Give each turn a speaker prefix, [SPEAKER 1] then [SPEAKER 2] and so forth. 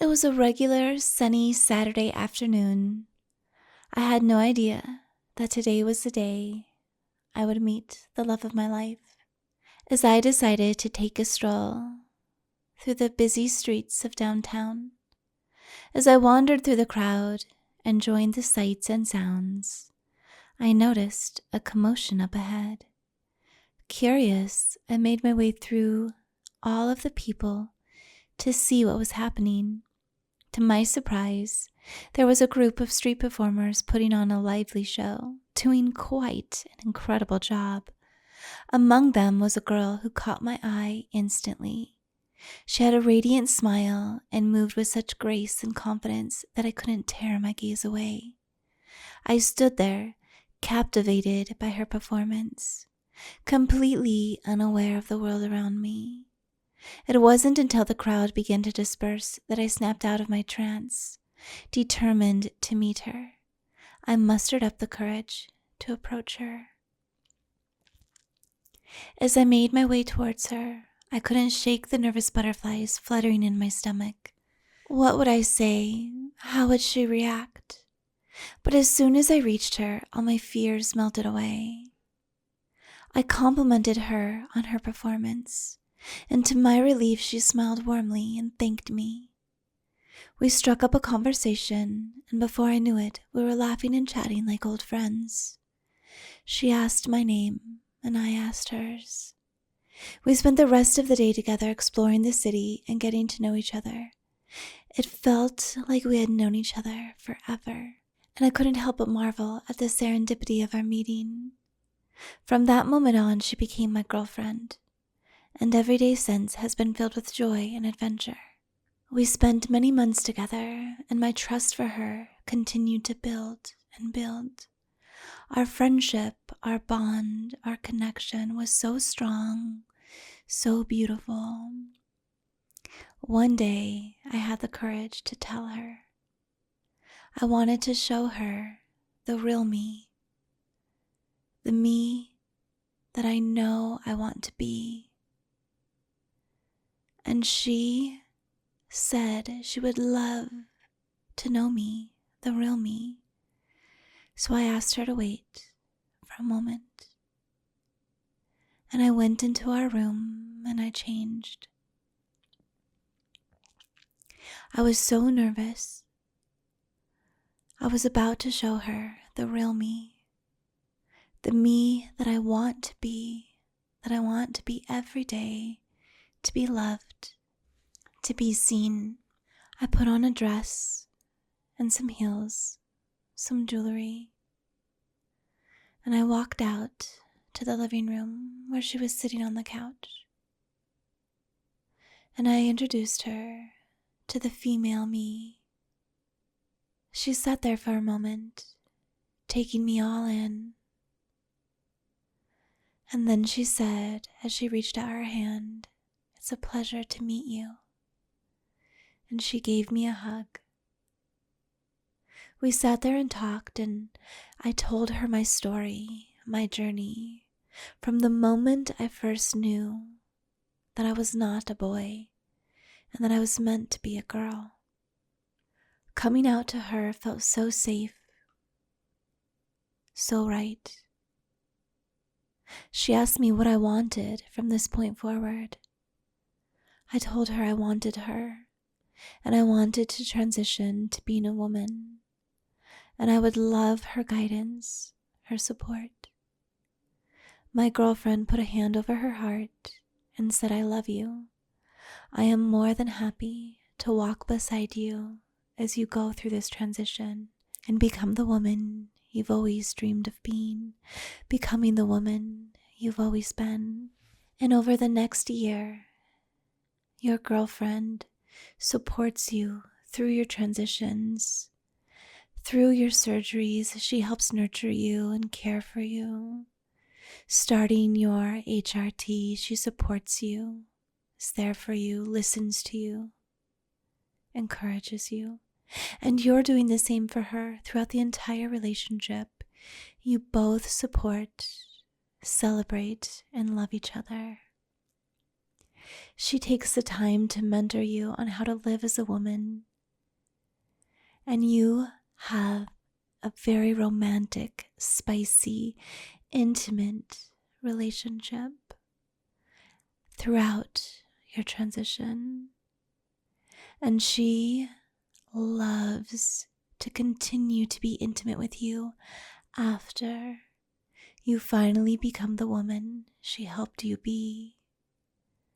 [SPEAKER 1] It was a regular, sunny Saturday afternoon. I had no idea that today was the day I would meet the love of my life. As I decided to take a stroll through the busy streets of downtown, as I wandered through the crowd, enjoying the sights and sounds, I noticed a commotion up ahead. Curious, I made my way through all of the people to see what was happening. To my surprise, there was a group of street performers putting on a lively show, doing quite an incredible job. Among them was a girl who caught my eye instantly. She had a radiant smile and moved with such grace and confidence that I couldn't tear my gaze away. I stood there, captivated by her performance, completely unaware of the world around me. It wasn't until the crowd began to disperse that I snapped out of my trance, determined to meet her. I mustered up the courage to approach her. As I made my way towards her, I couldn't shake the nervous butterflies fluttering in my stomach. What would I say? How would she react? But as soon as I reached her, all my fears melted away. I complimented her on her performance, and to my relief she smiled warmly and thanked me. We struck up a conversation, and before I knew it, we were laughing and chatting like old friends. She asked my name, and I asked hers. We spent the rest of the day together exploring the city and getting to know each other. It felt like we had known each other forever, and I couldn't help but marvel at the serendipity of our meeting. From that moment on, she became my girlfriend, and every day since has been filled with joy and adventure. We spent many months together, and my trust for her continued to build and build. Our friendship, our bond, our connection was so strong, so beautiful. One day, I had the courage to tell her. I wanted to show her the real me, the me that I know I want to be. And she said she would love to know me, the real me. So I asked her to wait for a moment. And I went into our room and I changed. I was so nervous. I was about to show her the real me, the me that I want to be every day, to be loved, to be seen. I put on a dress and some heels, some jewelry, and I walked out to the living room where she was sitting on the couch. And I introduced her to the female me. She sat there for a moment, taking me all in. And then she said, as she reached out her hand, "It's a pleasure to meet you." And she gave me a hug. We sat there and talked, and I told her my story, my journey, from the moment I first knew that I was not a boy and that I was meant to be a girl. Coming out to her felt so safe, so right. She asked me what I wanted from this point forward. I told her I wanted her, and I wanted to transition to being a woman, and I would love her guidance, her support. My girlfriend put a hand over her heart and said, "I love you. I am more than happy to walk beside you as you go through this transition and become the woman you've always dreamed of being, becoming the woman you've always been." And over the next year, your girlfriend supports you through your transitions, through your surgeries. She helps nurture you and care for you. Starting your HRT, she supports you, is there for you, listens to you, encourages you. And you're doing the same for her throughout the entire relationship. You both support, celebrate, and love each other. She takes the time to mentor you on how to live as a woman, and you have a very romantic, spicy, intimate relationship throughout your transition. And she loves to continue to be intimate with you after you finally become the woman she helped you be.